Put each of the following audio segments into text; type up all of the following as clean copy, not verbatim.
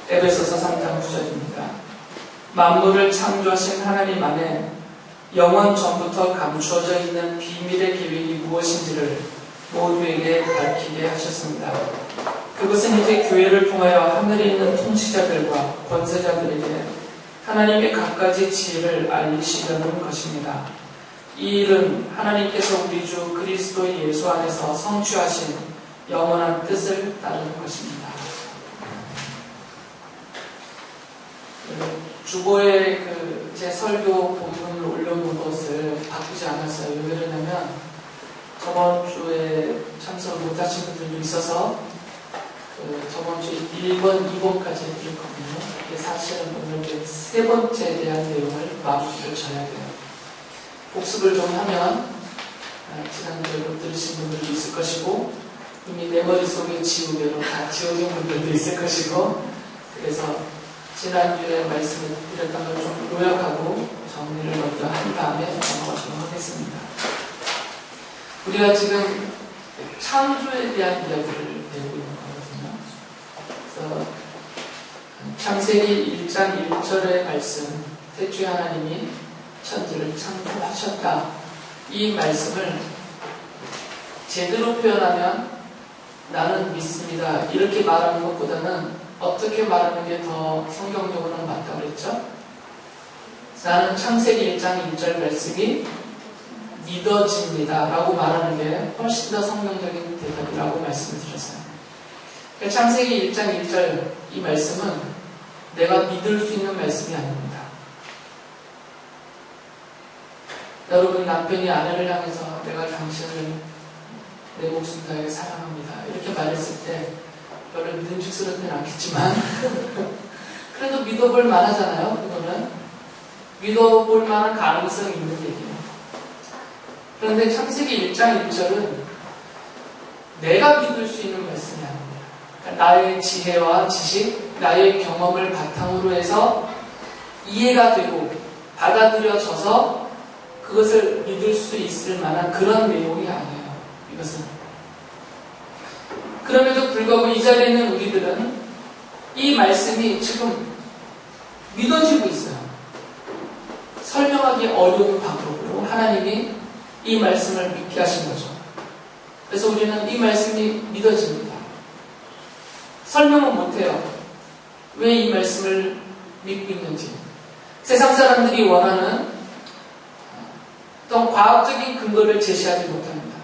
에베소서 3장 9절입니다. 만물을 창조하신 하나님 안에 영원 전부터 감추어져 있는 비밀의 계획이 무엇인지를 모두에게 밝히게 하셨습니다. 그것은 이제 교회를 통하여 하늘에 있는 통치자들과 권세자들에게 하나님의 갖가지 지혜를 알리시려는 것입니다. 이 일은 하나님께서 우리 주 그리스도 예수 안에서 성취하신 영원한 뜻을 따르는 것입니다. 주보에 제 설교 본문을 올려놓은 것을 바꾸지 않았어요. 왜 그러냐면 저번 주에 참석을 못하신 분들도 있어서 저번 주에 1번, 2번까지 드렸거든요. 이게 사실은 오늘 세 번째에 대한 내용을 마무리를 져야 돼요. 복습을 좀 하면 지난주에 못 들으신 분들도 있을 것이고 이미 내 머릿속에 지우개로 다 지워진 분들도 있을 것이고 그래서 지난주에 말씀을 드렸던 걸 좀 요약하고 정리를 먼저 한 다음에 넘어가도록 하겠습니다. 우리가 지금 창조에 대한 이야기를 배우고 있는 거거든요. 그래서 창세기 1장 1절의 말씀, 태초에 하나님이 천지를 창조하셨다. 이 말씀을 제대로 표현하면 나는 믿습니다. 이렇게 말하는 것보다는 어떻게 말하는 게 더 성경적으로는 맞다고 그랬죠? 나는 창세기 1장 1절 말씀이 믿어집니다 라고 말하는 게 훨씬 더 성경적인 대답이라고 말씀을 드렸어요. 창세기 1장 1절 이 말씀은 내가 믿을 수 있는 말씀이 아닙니다. 여러분 남편이 아내를 향해서 내가 당신을 내 목숨 다해 사랑합니다 이렇게 말했을 때 별로 믿음직스럽지는 않겠지만 그래도 믿어볼 만하잖아요. 그거는 믿어볼 만한 가능성이 있는 얘기예요. 그런데 창세기 1장 1절은 내가 믿을 수 있는 말씀이 아닙니다. 그러니까 나의 지혜와 지식, 나의 경험을 바탕으로 해서 이해가 되고 받아들여져서 그것을 믿을 수 있을 만한 그런 내용이 아니에요. 이것은. 그럼에도 불구하고 이 자리에 있는 우리들은 이 말씀이 지금 믿어지고 있어요. 설명하기 어려운 방법으로 하나님이 이 말씀을 믿게 하신 거죠. 그래서 우리는 이 말씀이 믿어집니다. 설명은 못해요. 왜 이 말씀을 믿고 있는지. 세상 사람들이 원하는 어떤 과학적인 근거를 제시하지 못합니다.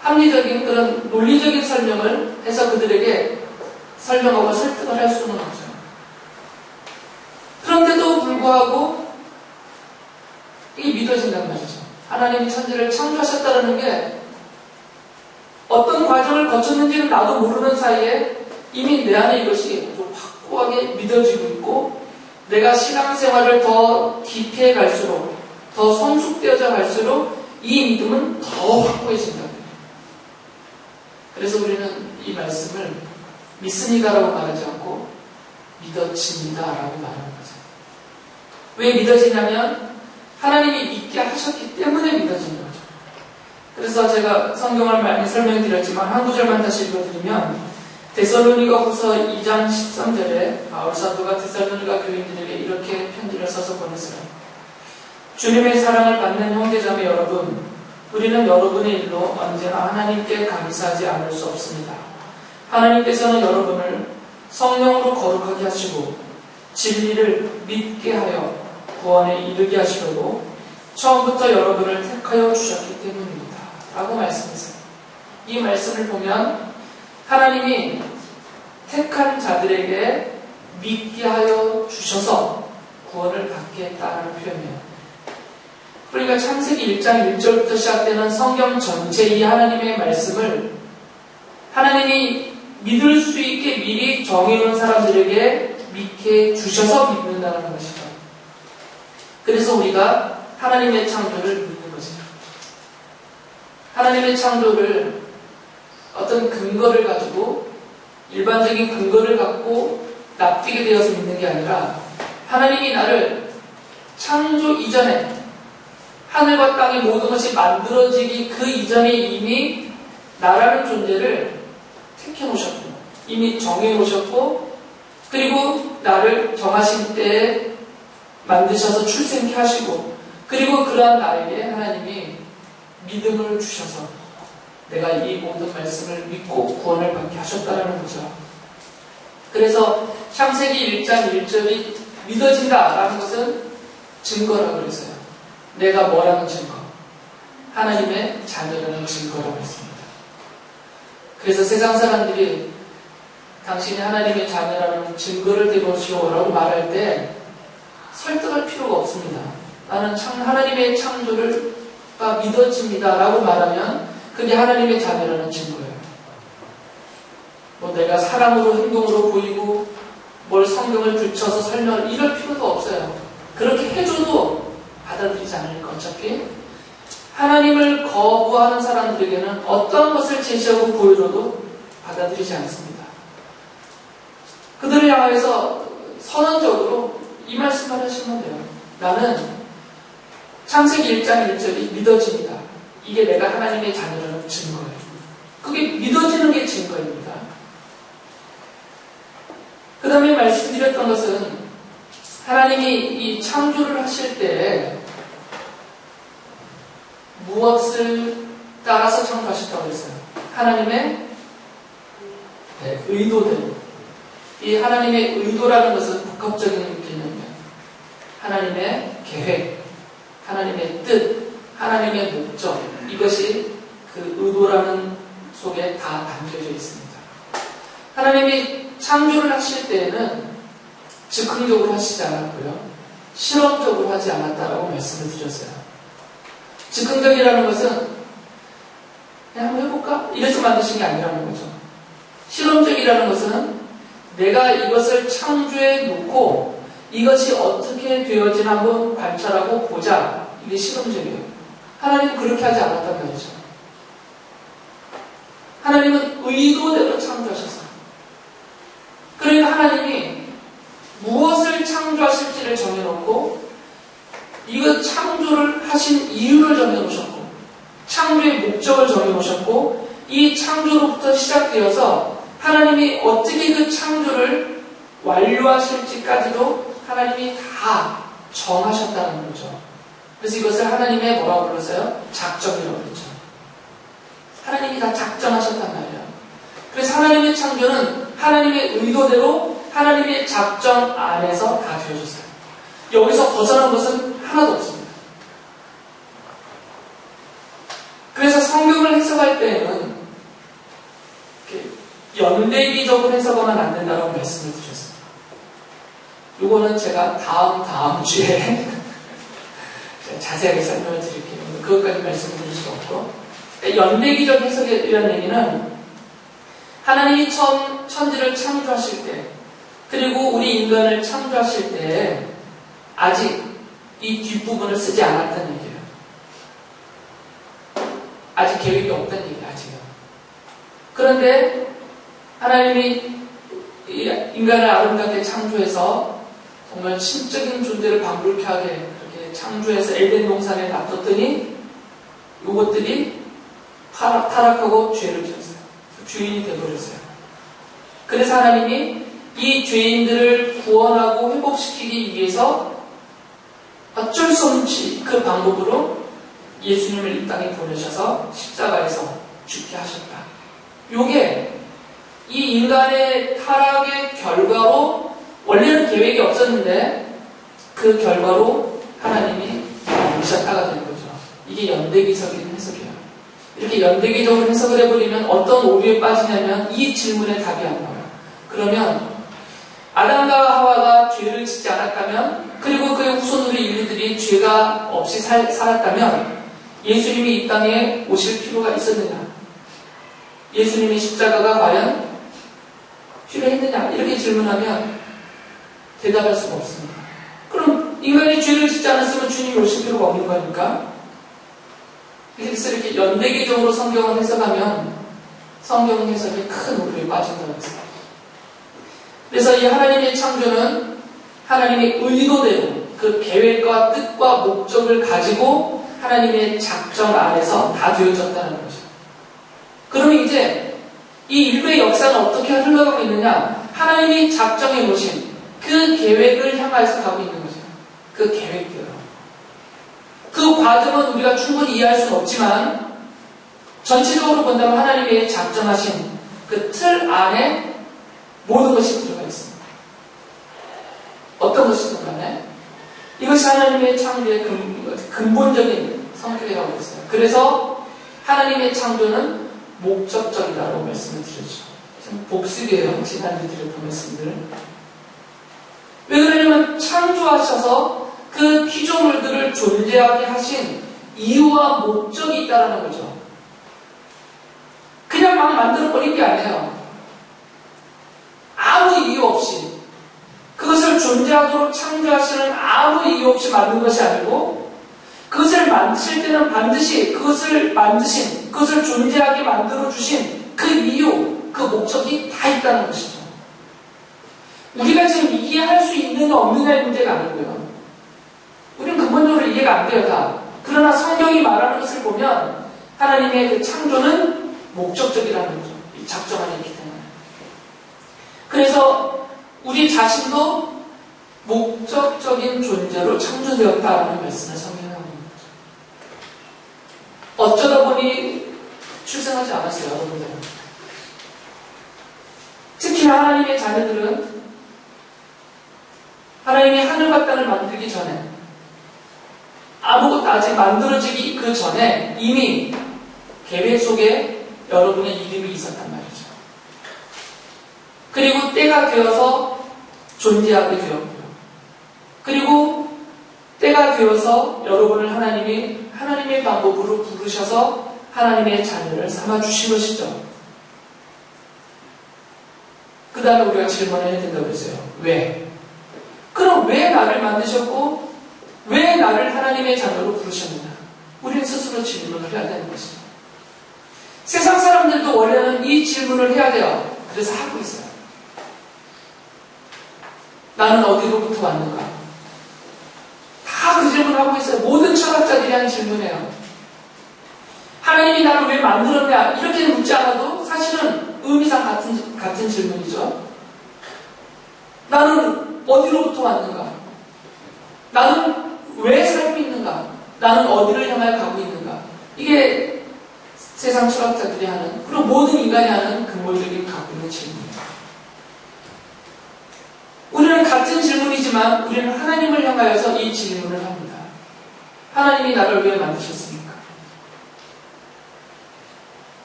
합리적인 그런 논리적인 설명을 해서 그들에게 설명하고 설득을 할 수는 없어요. 그런데도 불구하고 이게 믿어진단 말이죠. 하나님이 천지를 창조하셨다는 게 어떤 과정을 거쳤는지는 나도 모르는 사이에 이미 내 안에 이것이 좀 확고하게 믿어지고 있고 내가 신앙생활을 더 깊이 해 갈수록 더 성숙되어져 갈수록 이 믿음은 더 확고해진다. 그래서 우리는 이 말씀을 믿습니다라고 말하지 않고 믿어집니다라고 말하는 거죠. 왜 믿어지냐면 하나님이 믿게 하셨기 때문에 믿어지는 거죠. 그래서 제가 성경을 많이 설명드렸지만 한 구절만 다시 읽어드리면 데살로니가 후서 2장 13절에 바울사도가 데살로니가 교인들에게 이렇게 편지를 써서 보냈어요. 주님의 사랑을 받는 형제자매 여러분, 우리는 여러분의 일로 언제나 하나님께 감사하지 않을 수 없습니다. 하나님께서는 여러분을 성령으로 거룩하게 하시고 진리를 믿게 하여 구원에 이르게 하시려고 처음부터 여러분을 택하여 주셨기 때문입니다. 라고 말씀했어요. 이 말씀을 보면 하나님이 택한 자들에게 믿게 하여 주셔서 구원을 받게 했다는 표현이에요. 그러니까 창세기 1장 1절부터 시작되는 성경 전체 이 하나님의 말씀을 하나님이 믿을 수 있게 미리 정해놓은 사람들에게 믿게 주셔서 믿는다는 것이죠. 그래서 우리가 하나님의 창조를 믿는 것이죠. 하나님의 창조를 어떤 근거를 가지고 일반적인 근거를 갖고 납득이 되어서 믿는 게 아니라 하나님이 나를 창조 이전에 하늘과 땅의 모든 것이 만들어지기 그 이전에 이미 나라는 존재를 택해 놓으셨고 이미 정해놓으셨고, 그리고 나를 정하신 때에 만드셔서 출생케 하시고, 그리고 그러한 나에게 하나님이 믿음을 주셔서 내가 이 모든 말씀을 믿고 구원을 받게 하셨다는 거죠. 그래서 창세기 1장 1절이 믿어진다라는 것은 증거라고 그랬어요. 내가 뭐라는 증거? 하나님의 자녀라는 증거라고 했습니다. 그래서 세상 사람들이 당신이 하나님의 자녀라는 증거를 대보시오라고 말할 때 설득할 필요가 없습니다. 나는 하나님의 창조가 믿어집니다 라고 말하면 그게 하나님의 자녀라는 증거예요. 뭐 내가 사람으로 행동으로 보이고 뭘 성경을 붙여서 설명을 이럴 필요도 없어요. 그렇게 해줘도 받아들이지 않으니까 어차피 하나님을 거부하는 사람들에게는 어떤 것을 제시하고 보여줘도 받아들이지 않습니다. 그들을 향해서 선언적으로 이 말씀만 하시면 돼요. 나는 창세기 1장 1절이 믿어집니다. 이게 내가 하나님의 자녀라는 증거예요. 그게 믿어지는 게 증거입니다. 그 다음에 말씀드렸던 것은 하나님이 이 창조를 하실 때 무엇을 따라서 창조하셨다고 했어요? 하나님의 의도대로. 이 하나님의 의도라는 것은 복합적인 개념이에요. 하나님의 계획, 하나님의 뜻, 하나님의 목적, 이것이 그 의도라는 속에 다 담겨져 있습니다. 하나님이 창조를 하실 때에는 즉흥적으로 하시지 않았고요. 실험적으로 하지 않았다라고 말씀을 드렸어요. 즉흥적이라는 것은 그냥 한번 해볼까? 이래서 만드신 게 아니라는 거죠. 실험적이라는 것은 내가 이것을 창조해 놓고 이것이 어떻게 되어지나 한번 관찰하고 보자. 이게 실험적이에요. 하나님은 그렇게 하지 않았단 말이죠. 하나님은 의도대로 창조하셨어요. 그러니까 하나님이 무엇을 창조하실지를 정해놓고 이거 창조를 하신 이유를 정해놓으셨고 창조의 목적을 정해놓으셨고 이 창조로부터 시작되어서 하나님이 어떻게 그 창조를 완료하실지까지도 하나님이 다 정하셨다는 거죠. 그래서 이것을 하나님의 뭐라고 불렀어요? 작정이라고 그랬죠. 하나님이 다 작정하셨단 말이에요. 그래서 하나님의 창조는 하나님의 의도대로 하나님의 작정 안에서 다 되어졌어요. 여기서 벗어난 것은 하나도 없습니다. 그래서 성경을 해석할 때에는 연대기적으로 해석하면 안 된다고 말씀을 드렸습니다. 이거는 제가 다음 주에 자세하게 설명을 드릴게요. 그것까지 말씀드릴 수 없고, 연대기적 해석이라는 얘기는 하나님이 처음 천지를 창조하실 때, 그리고 우리 인간을 창조하실 때 아직 이 뒷부분을 쓰지 않았다는 얘기예요. 아직 계획이 없다는 얘기예요. 아직은. 그런데 하나님이 인간을 아름답게 창조해서 정말 신적인 존재를 방불케 하게 그렇게 창조해서 에덴 동산에 놔뒀더니 이것들이 타락하고 죄를 지었어요. 주인이 되어버렸어요. 그래서 하나님이 이 죄인들을 구원하고 회복시키기 위해서 어쩔 수 없이 그 방법으로 예수님을 이 땅에 보내셔서 십자가에서 죽게 하셨다. 요게 이 인간의 타락의 결과로 원래는 계획이 없었는데 그 결과로 하나님이 오셨다가 된 거죠. 이게 연대기적인 해석이에요. 이렇게 연대기적으로 해석을 해버리면 어떤 오류에 빠지냐면 이 질문에 답이 안 나와요. 그러면 아담과 하와가 죄를 짓지 않았다면 그리고 그의 후손들의 인류들이 죄가 없이 살았다면 예수님이 이 땅에 오실 필요가 있었느냐? 예수님의 십자가가 과연 필요했느냐? 이렇게 질문하면 대답할 수가 없습니다. 그럼 인간이 죄를 짓지 않았으면 주님이 오실 필요가 없는 거니까? 그래서 이렇게 연대기적으로 성경을 해석하면 성경 해석이 큰 오류에 빠진다고 했습니다. 그래서 이 하나님의 창조는 하나님의 의도대로 그 계획과 뜻과 목적을 가지고 하나님의 작정 안에서 다 되어졌다는 거죠. 그러면 이제 이 인류의 역사는 어떻게 흘러가고 있느냐? 하나님이 작정해 놓으신 그 계획을 향해서 가고 있는 거죠. 그 계획대로. 그 과정은 우리가 충분히 이해할 수는 없지만 전체적으로 본다면 하나님의 작정하신 그 틀 안에 모든 것이 들어가 있습니다. 어떤 것이든 간에 이것이 하나님의 창조의 근본적인 성격에 가고 있어요. 그래서 하나님의 창조는 목적적이라고 말씀을 드렸죠. 좀 복습이에요. 지난주에 드렸던 말씀들. 왜 그러냐면 창조하셔서 그 피조물들을 존재하게 하신 이유와 목적이 있다는 거죠. 그냥 막 만들어버린 게 아니에요. 아무 이유 없이 그것을 존재하도록 창조하시는 아무 이유 없이 만든 것이 아니고 그것을 만드실 때는 반드시 그것을 만드신, 그것을 존재하게 만들어주신 그 이유, 그 목적이 다 있다는 것이죠. 우리가 지금 이해할 수 있느냐 없느냐의 문제가 아니고요. 우리는 근본적으로 이해가 안 돼요, 다. 그러나 성경이 말하는 것을 보면 하나님의 그 창조는 목적적이라는 거죠. 이 작정 안에 있기 때문에. 그래서 우리 자신도 목적적인 존재로 창조되었다라는 말씀을 성경에 하고 있는 거죠. 어쩌다 보니 출생하지 않았어요, 여러분들. 특히 하나님의 자녀들은 하나님이 하늘과 땅을 만들기 전에 아무것도 아직 만들어지기 그 전에 이미 계획 속에 여러분의 이름이 있었단 말이죠. 그리고 때가 되어서 존재하게 되었고요. 그리고 때가 되어서 여러분을 하나님이 하나님의 방법으로 부르셔서 하나님의 자녀를 삼아주신 것이죠. 그 다음에 우리가 질문을 해야 된다고 했어요. 왜? 그럼 왜 나를 만드셨고 왜 나를 하나님의 자녀로 부르셨느냐? 우리는 스스로 질문을 해야 되는 것이죠. 세상 사람들도 원래는 이 질문을 해야 돼요. 그래서 하고 있어요. 나는 어디로부터 왔는가? 다 그 질문을 하고 있어요. 모든 철학자들이 하는 질문이에요. 하나님이 나를 왜 만들었냐? 이렇게 묻지 않아도 사실은 의미상 같은 질문이죠. 나는 어디로부터 왔는가? 나는 왜 살고 있는가? 나는 어디를 향하여 가고 있는가? 이게 세상 철학자들이 하는, 그리고 모든 인간이 하는 근본적인 갖고 있는 질문이에요. 우리는 같은 질문이지만 우리는 하나님을 향하여서 이 질문을 합니다. 하나님이 나를 왜 만드셨습니까?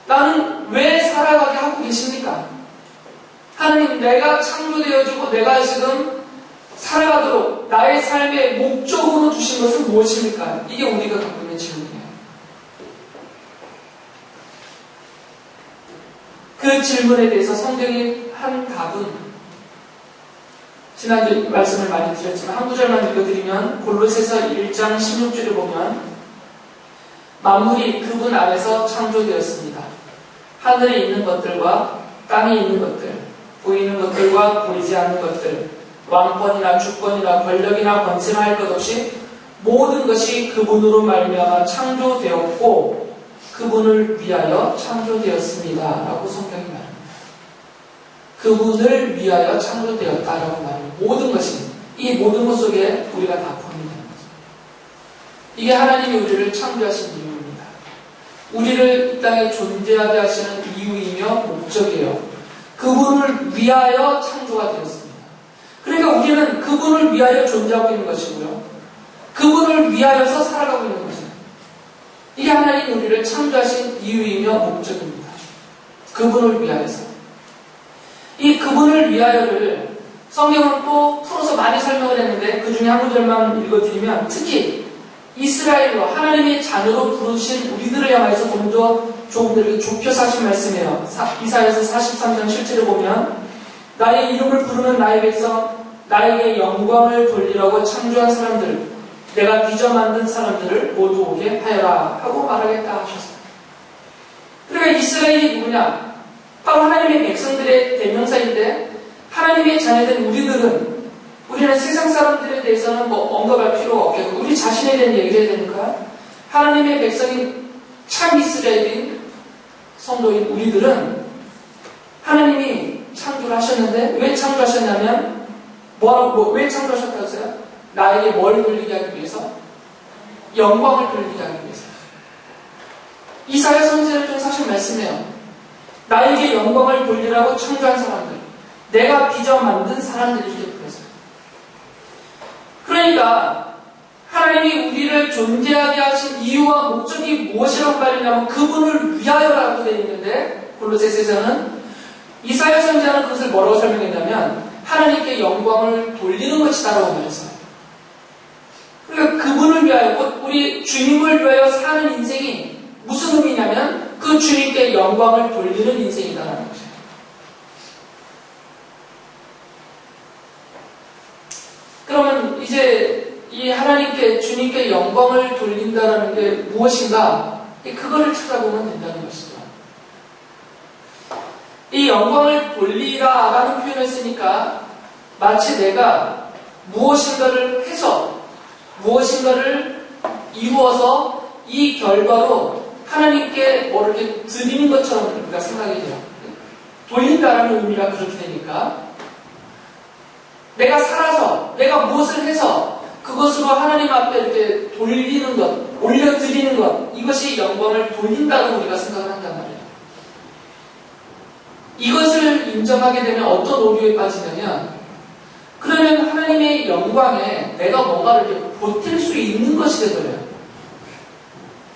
나는 왜 살아가게 하고 계십니까? 하나님, 내가 창조되어지고 내가 지금 살아가도록 나의 삶의 목적으로 주신 것은 무엇입니까? 이게 우리가 갖고 있는 질문이에요. 그 질문에 대해서 성경이 한 답은 지난주 말씀을 많이 드렸지만 한 구절만 읽어드리면 골로새서 1장 16절을 보면 만물이 그분 안에서 창조되었습니다. 하늘에 있는 것들과 땅에 있는 것들, 보이는 것들과 보이지 않는 것들, 왕권이나 주권이나 권력이나 권세나 할 것 없이 모든 것이 그분으로 말미암아 창조되었고 그분을 위하여 창조되었습니다. 라고 성경이 말합니다. 그분을 위하여 창조되었다라고 말합니다. 모든 것이, 이 모든 것 속에 우리가 다 포함이 되는 거죠. 이게 하나님이 우리를 창조하신 이유입니다. 우리를 이 땅에 존재하게 하시는 이유이며 목적이에요. 그분을 위하여 창조가 되었습니다. 그러니까 우리는 그분을 위하여 존재하고 있는 것이고요. 그분을 위하여서 살아가고 있는 것입니다. 이게 하나님 우리를 창조하신 이유이며 목적입니다. 그분을 위하여서. 이 그분을 위하여를 성경은 또 풀어서 많이 설명을 했는데 그 중에 한 구절만 읽어드리면 특히 이스라엘로 하나님의 자녀로 부르신 우리들을 향해서 좀 더 조금 더 이렇게 좁혀서 하신 말씀이에요. 이사야서 43장 실제로 보면 나의 이름을 부르는 나의 백성, 나에게 영광을 돌리라고 창조한 사람들, 내가 빚어 만든 사람들을 모두 오게 하여라 하고 말하겠다 하셨어요. 그러니까 이스라엘이 누구냐? 바로 하나님의 백성들의 대명사인데 하나님의 자녀된 우리는 세상 사람들에 대해서는 뭐 언급할 필요가 없겠고 우리 자신에 대한 얘기를 해야 되니까 하나님의 백성인 참 이스라엘인 성도인 우리들은 하나님이 창조를 하셨는데 왜 창조하셨냐면 왜 창조하셨다고 했어요? 나에게 뭘 돌리게 하기 위해서? 영광을 돌리게 하기 위해서. 이사야 선지자를 좀 사실 말씀해요. 나에게 영광을 돌리라고 창조한 사람들, 내가 빚어 만든 사람들이 이렇게 부르어요. 그러니까 하나님이 우리를 존재하게 하신 이유와 목적이 무엇이라고 말하냐면 그분을 위하여라고 되어 있는데, 골로새서에서는 이사야 선지자는 그것을 뭐라고 설명했냐면 하나님께 영광을 돌리는 것이다라고 말했어요. 그러니까 그분을 위하여, 우리 주님을 위하여 사는 인생이 무슨 의미냐면 그 주님께 영광을 돌리는 인생이다라는 거죠. 그러면 이제 이 하나님께, 주님께 영광을 돌린다라는 게 무엇인가? 그거를 찾아보면 된다는 것이죠. 이 영광을 돌리라 라는 표현을 쓰니까 마치 내가 무엇인가를 해서, 무엇인가를 이루어서 이 결과로 하나님께 뭐 이렇게 드리는 것처럼 우리가 생각이 돼요. 돌린다라는 의미가 그렇게 되니까 내가 살아서, 내가 무엇을 해서 그것으로 하나님 앞에 이렇게 돌리는 것, 올려드리는 것, 이것이 영광을 돌린다고 우리가 생각을 한단 말이에요. 이것을 인정하게 되면 어떤 오류에 빠지냐면, 그러면 하나님의 영광에 내가 뭔가를 이렇게 보탤 수 있는 것이 되버려요.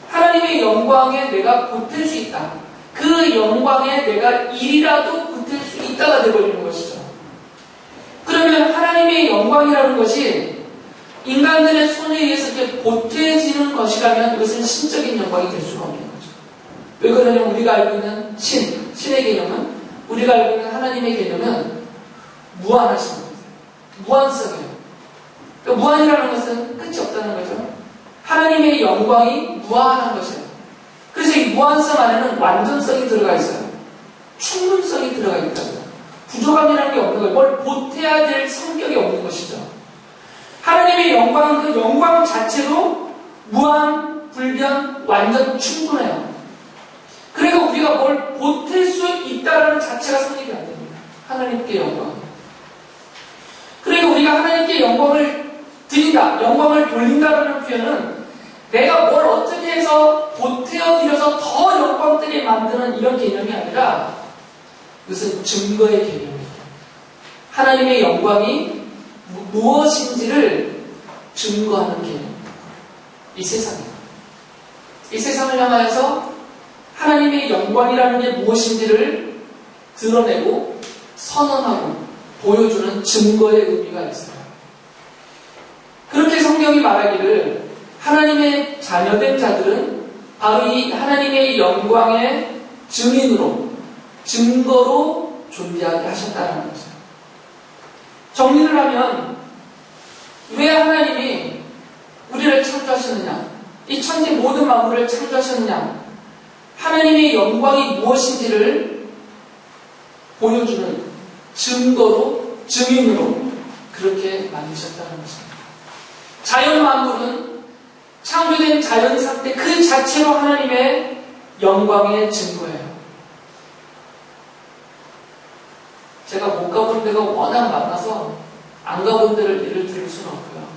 하나님의 영광에 내가 보탤 수 있다. 그 영광에 내가 일이라도 보탤 수 있다가 되버리는 것이죠. 그러면 하나님의 영광이라는 것이 인간들의 손에 의해서 이렇게 보태지는 것이라면 이것은 신적인 영광이 될 수가 없는 거죠. 왜 그러냐면 우리가 알고 있는 신의 개념은, 우리가 알고 있는 하나님의 개념은 무한하신 거예요. 무한성이에요. 그러니까 무한이라는 것은 끝이 없다는 거죠. 하나님의 영광이 무한한 것이에요. 그래서 이 무한성 안에는 완전성이 들어가 있어요. 충분성이 들어가 있다고요. 부족함이라는 게 없는 거예요. 뭘 보태야 될 성격이 없는 것이죠. 하나님의 영광은 그 영광 자체로 무한, 불변, 완전 충분해요. 그러니까 우리가 뭘 보탤 수 있다는 자체가 성립이 안 됩니다. 하나님께 영광. 그러니까 우리가 하나님께 영광을 드린다, 영광을 돌린다는 표현은 내가 뭘 어떻게 해서 보태어드려서 더 영광되게 만드는 이런 개념이 아니라 이것은 증거의 개념이에요. 하나님의 영광이 무엇인지를 증거하는 개념. 이 세상이에요. 이 세상을 향하여서 하나님의 영광이라는 게 무엇인지를 드러내고 선언하고 보여주는 증거의 의미가 있어요. 그렇게 성경이 말하기를 하나님의 자녀된 자들은 바로 이 하나님의 영광의 증인으로, 증거로 존재하게 하셨다는 거죠. 정리를 하면 왜 하나님이 우리를 창조하셨느냐, 이 천지 모든 만물을 창조하셨느냐, 하나님의 영광이 무엇인지를 보여주는 증거로, 증인으로 그렇게 만드셨다는 것입니다. 자연 만물은 창조된 자연 상태 그 자체로 하나님의 영광의 증거예요. 제가 못 가본 데가 워낙 많아서 안 가본 데를 예를 들을 수는 없고요.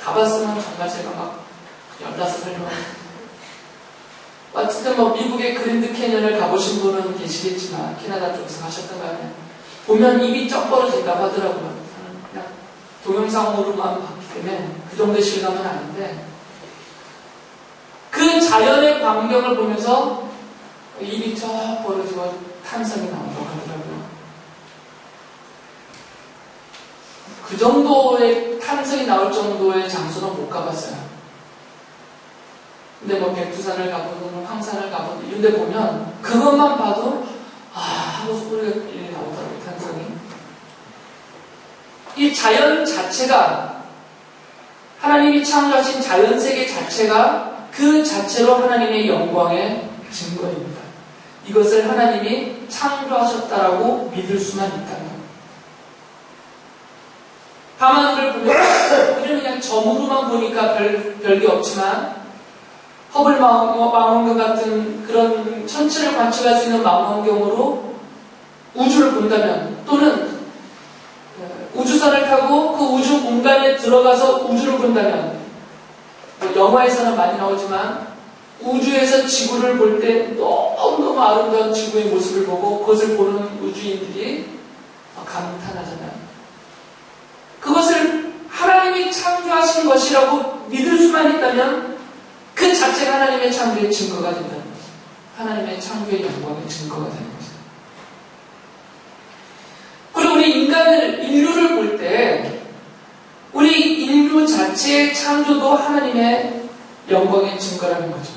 가봤으면 정말 제가 막 연락서 설명합니다. 어쨌든 뭐 미국의 그랜드 캐년을 가보신 분은 계시겠지만 캐나다 쪽에서 가셨던 거 아니에요. 보면 입이 쩍 벌어진다고 하더라고요. 그냥 동영상으로만 봤기 때문에 그 정도의 실감은 아닌데, 그 자연의 광경을 보면서 입이 쩍 벌어지고 탄성이 나온다고 하더라고요. 그 정도의 탄성이 나올 정도의 장소는 못 가봤어요. 근데 뭐 백두산을 가보든 황산을 가보든 이런 데 보면 그것만 봐도 하고 소리가 나오더라고요. 탄성이. 이 자연 자체가, 하나님이 창조하신 자연세계 자체가 그 자체로 하나님의 영광의 증거입니다. 이것을 하나님이 창조하셨다라고 믿을 수만 있다면, 밤하늘을 보면 우리는 그냥 점으로만 보니까 별게 없지만 허블 망원경 같은 그런 천체를 관측할 수 있는 망원경으로 우주를 본다면, 또는 우주선을 타고 그 우주 공간에 들어가서 우주를 본다면, 뭐 영화에서는 많이 나오지만 우주에서 지구를 볼 때 너무너무 아름다운 지구의 모습을 보고 그것을 보는 우주인들이 감탄하잖아요. 그것을 하나님이 창조하신 것이라고 믿을 수만 있다면 그 자체가 하나님의 창조의 증거가 된다는 거죠. 하나님의 창조의 영광의 증거가 되는 거죠. 그리고 우리 인류를 볼 때 우리 인류 자체의 창조도 하나님의 영광의 증거라는 거죠.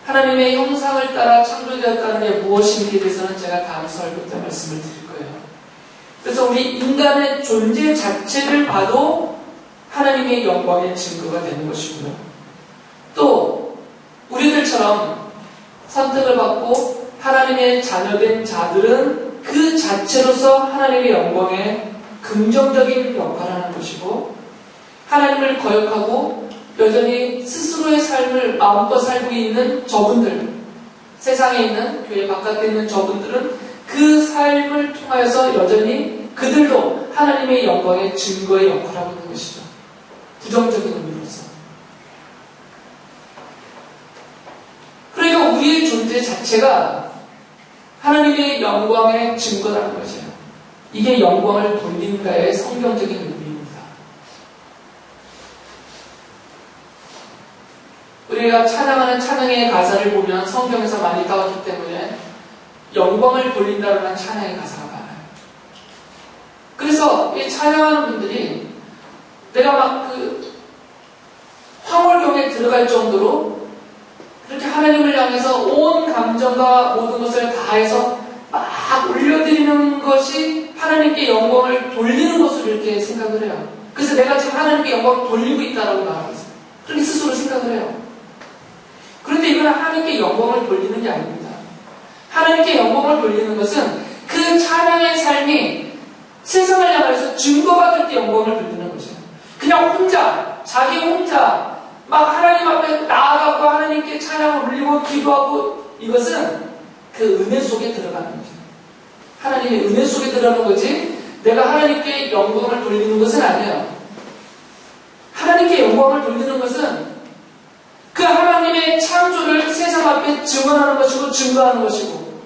하나님의 형상을 따라 창조되었다는 게 무엇인지에 대해서는 제가 다음 설교 때 말씀을 드릴 거예요. 그래서 우리 인간의 존재 자체를 봐도 하나님의 영광의 증거가 되는 것이고요. 또 우리들처럼 선택을 받고 하나님의 자녀된 자들은 그 자체로서 하나님의 영광의 긍정적인 역할을 하는 것이고, 하나님을 거역하고 여전히 스스로의 삶을 마음껏 살고 있는 저분들, 세상에 있는, 교회 바깥에 있는 저분들은 그 삶을 통하여서 여전히 그들도 하나님의 영광의 증거의 역할을 하고 있는 것이죠. 부정적인 의미로서. 그러니까 우리의 존재 자체가 하나님의 영광의 증거라는 것이에요. 이게 영광을 돌린다의 성경적인 의미입니다. 우리가 찬양하는 찬양의 가사를 보면 성경에서 많이 따왔기 때문에 영광을 돌린다라는 찬양의 가사가 많아요. 그래서 이 찬양하는 분들이 내가 막 황홀경에 들어갈 정도로 그렇게 하나님을 향해서 온 감정과 모든 것을 다해서 막 올려드리는 것이 하나님께 영광을 돌리는 것으로 이렇게 생각을 해요. 그래서 내가 지금 하나님께 영광을 돌리고 있다라고 말하고 있어요. 그렇게 스스로 생각을 해요. 그런데 이건 하나님께 영광을 돌리는 게 아닙니다. 하나님께 영광을 돌리는 것은 그 찬양의 삶이 세상을 향해서 증거받을 때 영광을 돌리는 거죠. 그냥 혼자, 자기 혼자 막 하나님 앞에 나아가고 하나님께 찬양을 올리고 기도하고, 이것은 그 은혜 속에 들어가는 거죠. 하나님의 은혜 속에 들어가는 거지 내가 하나님께 영광을 돌리는 것은 아니에요. 하나님께 영광을 돌리는 것은 그 하나님의 창조를 세상 앞에 증언하는 것이고 증거하는 것이고,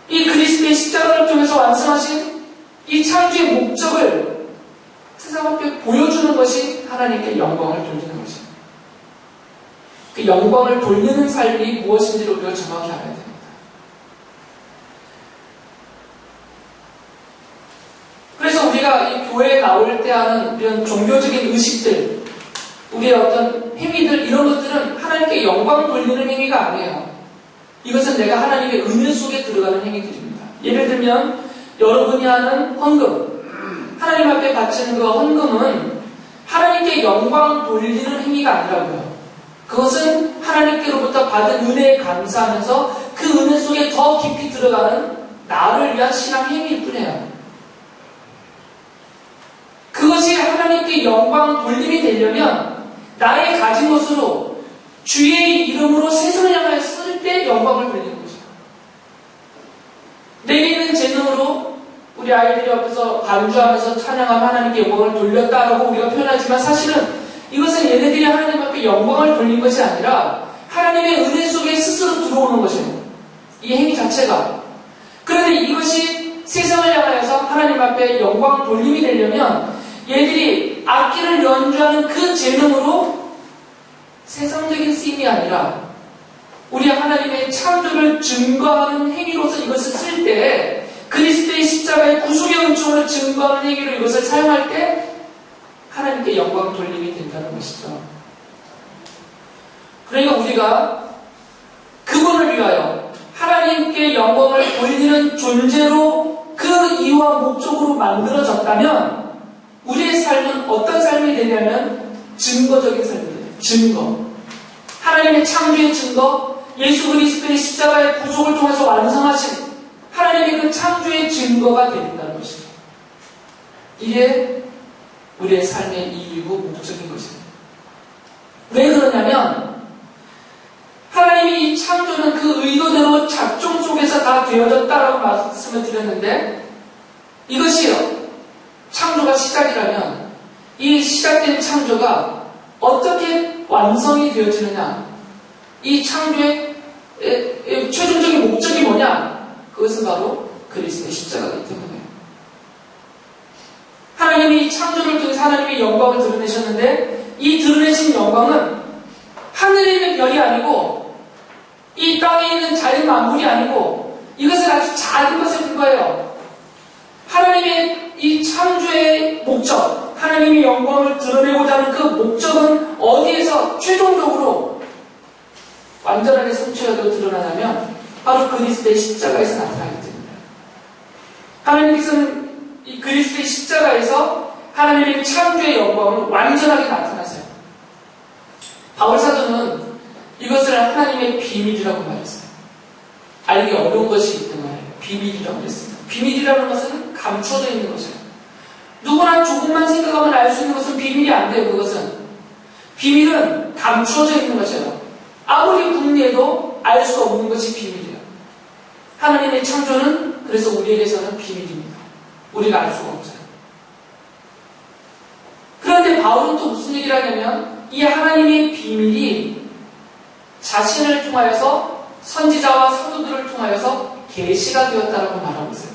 이 그리스도의 십자가를 통해서 완성하신 이 창조의 목적을 세상 앞에 보여주는 것이 하나님께 영광을 돌리는 것이에요. 그 영광을 돌리는 삶이 무엇인지를 우리가 정확히 알아야 됩니다. 그래서 우리가 이 교회에 나올 때 하는 이런 종교적인 의식들, 우리의 어떤 행위들, 이런 것들은 하나님께 영광 돌리는 행위가 아니에요. 이것은 내가 하나님의 은혜 속에 들어가는 행위들입니다. 예를 들면 여러분이 하는 헌금, 하나님 앞에 바치는 그 헌금은 하나님께 영광 돌리는 행위가 아니라고요. 그것은 하나님께로부터 받은 은혜에 감사하면서 그 은혜 속에 더 깊이 들어가는 나를 위한 신앙 행위일 뿐이에요. 그것이 하나님께 영광 돌림이 되려면 나의 가진 것으로 주의 이름으로 세상을 향하여 쓸 때 영광을 돌리는 거죠. 내게 있는 재능으로 우리 아이들이 옆에서 반주하면서 찬양하며 하나님께 영광을 돌렸다라고 우리가 표현하지만, 사실은 이것은 얘네들이 하나님 앞에 영광을 돌린 것이 아니라 하나님의 은혜 속에 스스로 들어오는 것이에요. 이 행위 자체가. 그런데 이것이 세상을 향하여서 하나님 앞에 영광 돌림이 되려면 얘들이 악기를 연주하는 그 재능으로 세상적인 쓰임이 아니라 우리 하나님의 창조를 증거하는 행위로서 이것을 쓸 때, 그리스도의 십자가의 구속의 은총을 증거하는 행위로 이것을 사용할 때 하나님께 영광 돌림이 된다는 것이죠. 그러니까 우리가 그분을 위하여 하나님께 영광을 돌리는 존재로 그 이유와 목적으로 만들어졌다면 우리의 삶은 어떤 삶이 되냐면 증거적인 삶이 돼요. 증거. 하나님의 창조의 증거, 예수 그리스도의 십자가의 구속을 통해서 완성하신 하나님의 그 창조의 증거가 된다는 것입니다. 이게 우리의 삶의 이유이고 목적인 것입니다. 왜 그러냐면 하나님이 이 창조는 그 의도대로 작정 속에서 다 되어졌다라고 말씀을 드렸는데, 이것이요, 창조가 시작이라면 이 시작된 창조가 어떻게 완성이 되어지느냐, 이 창조의 최종적인 목적이 뭐냐, 그것은 바로 그리스도의 십자가이기 때문에 하나님이 이 창조를 통해서 하나님의 영광을 드러내셨는데, 이 드러내신 영광은 하늘에 있는 별이 아니고 이 땅에 있는 자연 만물이 아니고 이것은 아주 작은 것에 불과해요. 하나님의 이 창조의 목적, 하나님의 영광을 드러내고자 하는 그 목적은 어디에서 최종적으로 완전하게 성취하고 드러나냐면 바로 그리스도의 십자가에서 나타나기 때문에, 하나님께서는 이 그리스도의 십자가에서 하나님의 창조의 영광을 완전하게 나타나세요. 바울 사도는 이것을 하나님의 비밀이라고 말했어요. 알기 어려운 것이 있기 때문에 비밀이라고 했습니다. 비밀이라는 것은 감춰져 있는 것이에요. 누구나 조금만 생각하면 알 수 있는 것은 비밀이 안 돼요. 그것은 비밀은 감춰져 있는 것이에요. 아무리 궁리해도 알 수 없는 것이 비밀이에요. 하나님의 창조는 그래서 우리에게서는 비밀입니다. 우리가 알 수가 없어요. 그런데 바울은 또 무슨 얘기를 하냐면, 이 하나님의 비밀이 자신을 통하여서 선지자와 사도들을 통하여서 계시가 되었다라고 말하고 있어요.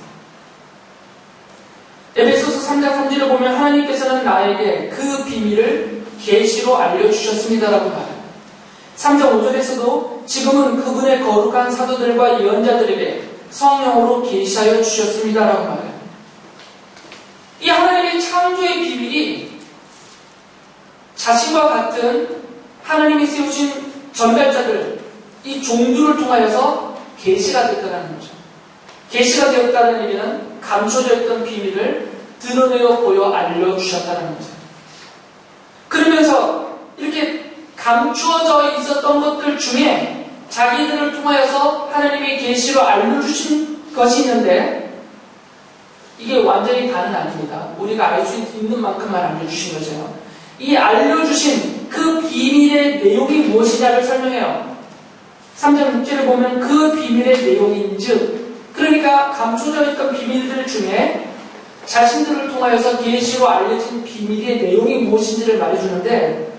에베소서 3장 3절을 보면 하나님께서는 나에게 그 비밀을 계시로 알려주셨습니다라고 말해요. 3장 5절에서도 지금은 그분의 거룩한 사도들과 예언자들에게 성령으로 계시하여 주셨습니다라고 말해요. 이 하나님의 창조의 비밀이 자신과 같은 하나님이 세우신 전달자들, 이 종들을 통하여서 계시가 됐다는 거죠. 계시가 되었다는 얘기는 감춰져 있던 비밀을 드러내어 보여 알려주셨다는 거죠. 그러면서 이렇게 감추어져 있었던 것들 중에 자기들을 통하여서 하나님의 계시로 알려주신 것이 있는데, 이게 완전히 다는 아닙니다. 우리가 알 수 있는 만큼만 알려주신 거죠. 이 알려주신 그 비밀의 내용이 무엇이냐를 설명해요. 3장 6절에 보면 그 비밀의 내용인즉, 그러니까 감춰져 있던 비밀들 중에 자신들을 통하여서 계시로 알려진 비밀의 내용이 무엇인지를 말해주는데,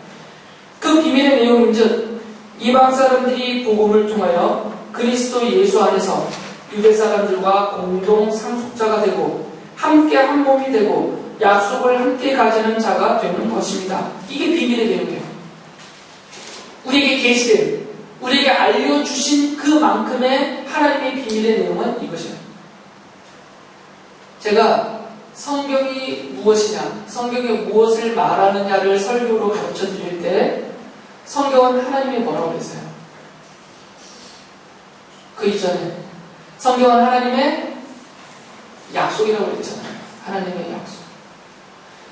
그 비밀의 내용인즉 이방 사람들이 복음을 통하여 그리스도 예수 안에서 유대 사람들과 공동 상속자가 되고 함께 한 몸이 되고 약속을 함께 가지는 자가 되는 것입니다. 이게 비밀의 내용이에요. 우리에게 계시된, 우리에게 알려주신 그만큼의 하나님의 비밀의 내용은 이것이에요. 제가 성경이 무엇이냐, 성경이 무엇을 말하느냐를 설교로 가르쳐 드릴 때 성경은 하나님이 뭐라고 그랬어요? 그 이전에 성경은 하나님의 약속이라고 그랬잖아요. 하나님의 약속.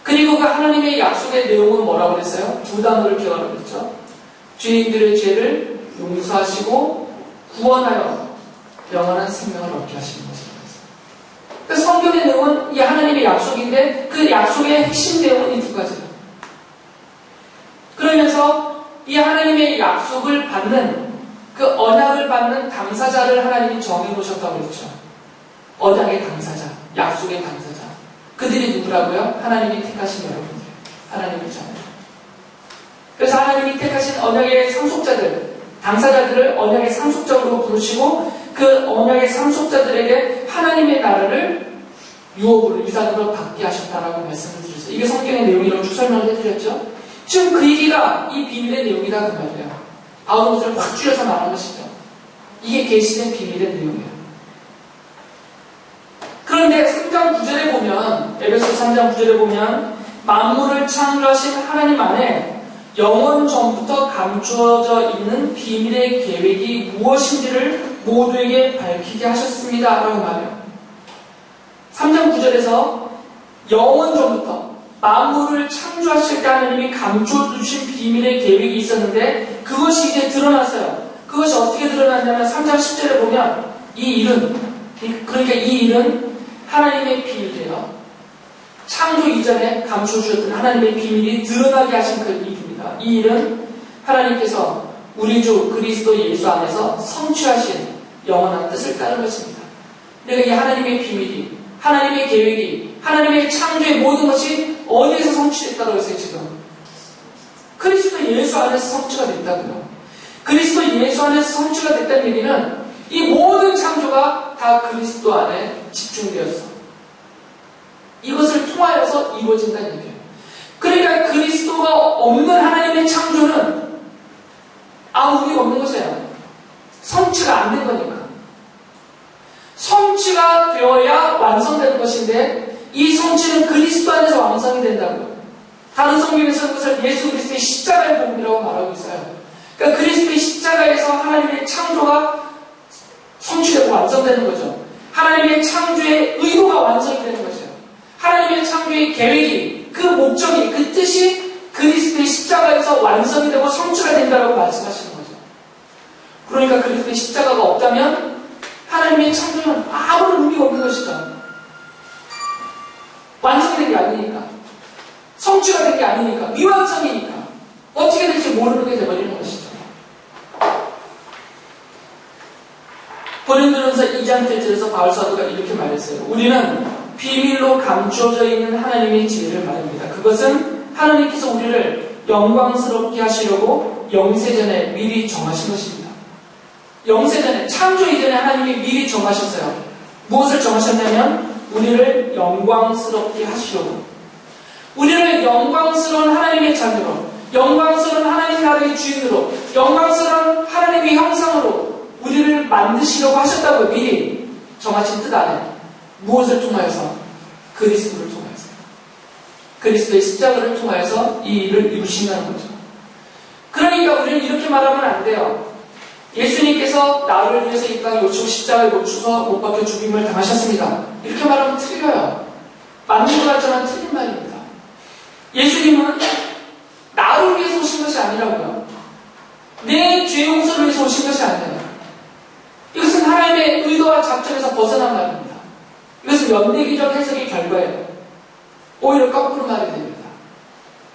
그리고 그 하나님의 약속의 내용은 뭐라고 그랬어요? 두 단어를 기억하라고 그랬죠. 죄인들의 죄를 용서하시고 구원하여 영원한 생명을 얻게 하시는 것입니다. 그래서 성경의 내용은 이 하나님의 약속인데, 그 약속의 핵심 내용은 이 두 가지예요. 그러면서 이 하나님의 약속을 받는, 그 언약을 받는 당사자를 하나님이 정해놓으셨다고 그랬죠. 언약의 당사자, 약속의 당사자. 그들이 누구라고요? 하나님이 택하신 여러분들, 하나님의 자녀. 그래서 하나님이 택하신 언약의 상속자들, 당사자들을 언약의 상속자로 부르시고, 그 언약의 상속자들에게 하나님의 나라를 유업으로, 유산으로 받게 하셨다라고 말씀을 드렸어요. 이게 성경의 내용이라고 쭉 설명을 해드렸죠. 지금 그 얘기가 이 비밀의 내용이다 그 말이에요. 바울은 것을 확 줄여서 말한 것이죠. 이게 계시된 비밀의 내용이에요. 그런데 3장 9절에 보면, 에베소 3장 9절에 보면 만물을 창조하신 하나님 안에 영원 전부터 감추어져 있는 비밀의 계획이 무엇인지를 모두에게 밝히게 하셨습니다 라고 말해요. 3장 9절에서 영원 전부터 만물을 창조하실 때 하나님이 감춰주신 비밀의 계획이 있었는데, 그것이 이제 드러났어요. 그것이 어떻게 드러났냐면 3장 10절에 보면 이 일은, 그러니까 이 일은 하나님의 비밀이에요. 창조 이전에 감춰주셨던 하나님의 비밀이 드러나게 하신 그 일입니다. 이 일은 하나님께서 우리 주 그리스도 예수 안에서 성취하신 영원한 뜻을 따른 것입니다. 내가 이 하나님의 비밀이, 하나님의 계획이, 하나님의 창조의 모든 것이 어디에서 성취됐다고 했어요, 지금? 그리스도 예수 안에서 성취가 됐다고요. 그리스도 예수 안에서 성취가 됐다는 얘기는 이 모든 창조가 다 그리스도 안에 집중되었어. 이것을 통하여서 이루어진다는 얘기예요. 그러니까 그리스도가 없는 하나님의 창조는 아무것도 없는 것이에요. 성취가 안 된 거니까. 성취가 되어야 완성되는 것인데 이 성취는 그리스도 안에서 완성이 된다고요. 다른 성경에서 그것을 예수 그리스도의 십자가의 복음이라고 말하고 있어요. 그러니까 그리스도의 십자가에서 하나님의 창조가 성취되고 완성되는 거죠. 하나님의 창조의 의도가 완성이 되는 거죠. 하나님의 창조의 계획이, 그 목적이, 그 뜻이 그리스도의 십자가에서 완성이 되고 성취가 된다고 말씀하시는 거죠. 그러니까 그리스도의 십자가가 없다면 하나님의 창조는 아무런 의미가 없는 것이다. 완성된 게 아니니까. 성취가 된 게 아니니까. 미완성이니까. 어떻게 될지 모르는 게 되어버리는 것이죠. 고린도전서 2장 7절에서 바울 사도가 이렇게 말했어요. 우리는 비밀로 감추어져 있는 하나님의 지혜를 말합니다. 그것은 하나님께서 우리를 영광스럽게 하시려고 영세전에 미리 정하신 것입니다. 영세전에, 창조 이전에 하나님이 미리 정하셨어요. 무엇을 정하셨냐면 우리를 영광스럽게 하시려고. 우리를 영광스러운 하나님의 자녀로, 영광스러운 하나님 나라의 주인으로, 영광스러운 하나님의 형상으로 우리를 만드시려고 하셨다고 미리 정하신 뜻 안에 무엇을 통하여서? 그리스도를 통하여서. 그리스도의 십자가를 통하여서 이 일을 이루신다는 거죠. 그러니까 우리는 이렇게 말하면 안 돼요. 예수님께서 나를 위해서 이 땅에 오시고 십자가에 못 추서 못 박혀 죽임을 당하셨습니다. 이렇게 말하면 틀려요. 맞는 것 같지만 틀린 말입니다. 예수님은 나를 위해서 오신 것이 아니라고요. 내 죄 용서를 위해서 오신 것이 아니에요. 이것은 하나님의 의도와 작전에서 벗어난 말입니다. 이것은 연대기적 해석의 결과예요. 오히려 거꾸로 말이 됩니다.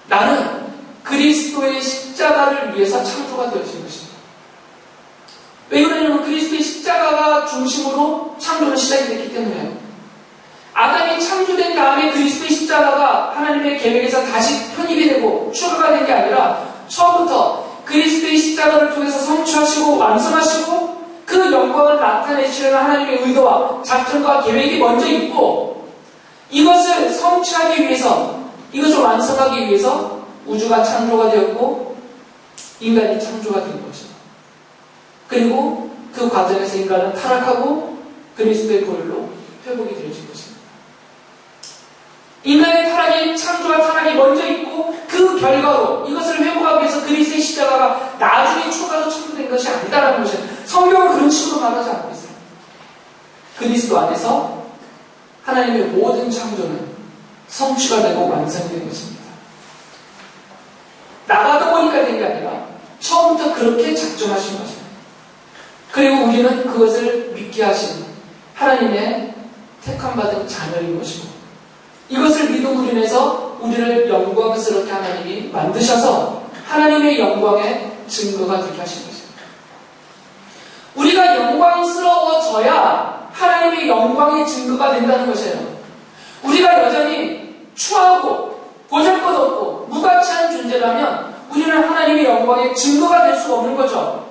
나는 그리스도의 십자가를 위해서 창조가 되어진 것입니다. 왜 그러냐면 그리스도의 십자가가 중심으로 창조는 시작이 됐기 때문에요. 아담이 창조된 다음에 그리스도의 십자가가 하나님의 계획에서 다시 편입이 되고 추가가 된 게 아니라 처음부터 그리스도의 십자가를 통해서 성취하시고 완성하시고 그 영광을 나타내시려는 하나님의 의도와 작전과 계획이 먼저 있고 이것을 성취하기 위해서, 이것을 완성하기 위해서 우주가 창조가 되었고 인간이 창조가 된 거죠. 그리고 그 과정에서 인간은 타락하고 그리스도의 보혈로 회복이 되어진 것입니다. 인간의 타락이, 창조와 타락이 먼저 있고 그 결과로 이것을 회복하기 위해서 그리스도의 십자가가 나중에 추가로 첨부된 것이 아니다라는 것을 성경은 그런 식으로 말하지 않고 있어요. 그리스도 안에서 하나님의 모든 창조는 성취가 되고 완성된 것입니다. 나가다 보니까 된 게 아니라 처음부터 그렇게 작정하신 것입니다. 그리고 우리는 그것을 믿게 하신 하나님의 택함받은 자녀인 것이고 이것을 믿음으로 인해서 우리를 영광스럽게 하나님이 만드셔서 하나님의 영광의 증거가 되게 하신 것입니다. 우리가 영광스러워져야 하나님의 영광의 증거가 된다는 것이에요. 우리가 여전히 추하고 보잘것없고 무가치한 존재라면 우리는 하나님의 영광의 증거가 될 수가 없는 거죠.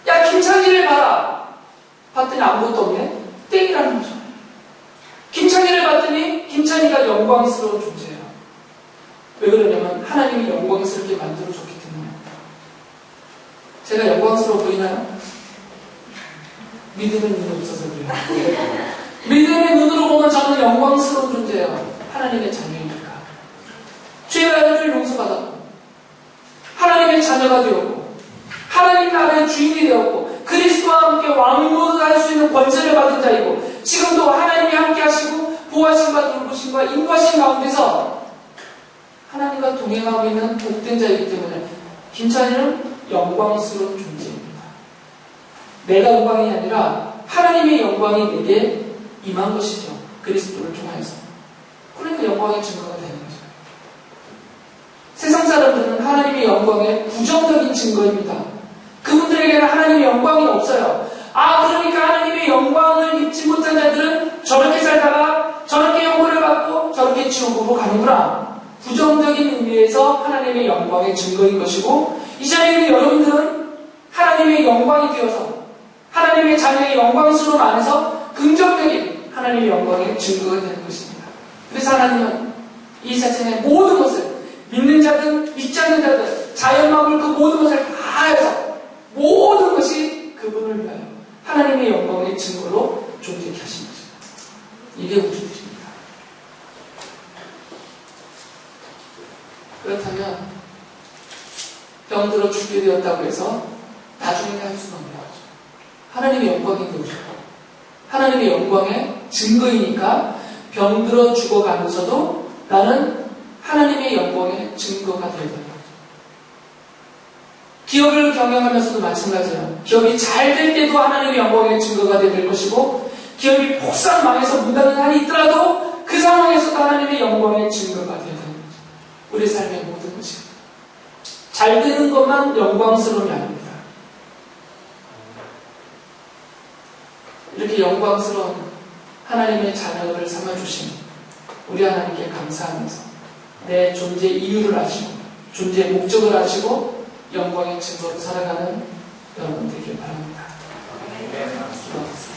야, 김창진을 봐라. 봤더니 아무것도 없네. 땡이라는 거죠. 김창진을 봤더니 김창희가 영광스러운 존재예요. 왜 그러냐면 하나님이 영광스럽게 만들어줬기 때문에. 제가 영광스러워 보이나요? 믿음의 눈이 없어서 그래요. 믿음의 눈으로 보면 저는 영광스러운 존재예요. 하나님의 자녀이니까. 죄를 용서받았고 하나님의 자녀가 되었고 하나님 나라의 주인이 되었고 그리스도와 함께 왕노를 할 수 있는 권세를 받은 자이고 지금도 하나님이 함께 하시고 보호하심과 돌보심과 인도하신 가운데서 하나님과 동행하고 있는 복된 자이기 때문에 김찬희는 영광스러운 존재입니다. 내가 영광이 아니라 하나님의 영광이 내게 임한 것이죠. 그리스도를 통하여서. 그러니까 영광의 증거가 되는 거죠. 세상 사람들은 하나님의 영광의 부정적인 증거입니다. 그들에게는 하나님의 영광이 없어요. 아, 그러니까 하나님의 영광을 입지 못한 자들은 저렇게 살다가 저렇게 영광을 받고 저렇게 지옥으로 가는구나. 부정적인 의미에서 하나님의 영광의 증거인 것이고, 이 자리에 여러분들은 하나님의 영광이 되어서 하나님의 자녀의 영광스러움 안에서 긍정적인 하나님의 영광의 증거가 되는 것입니다. 그래서 하나님은 이 세상의 모든 것을 믿는 자든 믿지 않는 자든 자연만물 그 모든 것을 다 해서 모든 것이 그분을 위하여 하나님의 영광의 증거로 존재케 하신 것입니다. 이게 우주입니다. 그렇다면 병들어 죽게 되었다고 해서 나중에 할 수는 없는 거죠. 하나님의 영광인 거죠. 하나님의 영광의 증거이니까 병들어 죽어가면서도 나는 하나님의 영광의 증거가 되어야 된다. 기업을 경영하면서도 마찬가지예요. 기업이 잘 될 때도 하나님의 영광의 증거가 될 것이고, 기업이 폭삭 망해서 문 닫는 한이 있더라도 그 상황에서도 하나님의 영광의 증거가 되어야 되는 거죠. 우리 삶의 모든 것이 잘 되는 것만 영광스러움이 아닙니다. 이렇게 영광스러운 하나님의 자녀를 삼아주신 우리 하나님께 감사하면서 내 존재 이유를 아시고 존재의 목적을 아시고 영광의 증거로 살아가는 여러분 되길 바랍니다. 기도하겠습니다.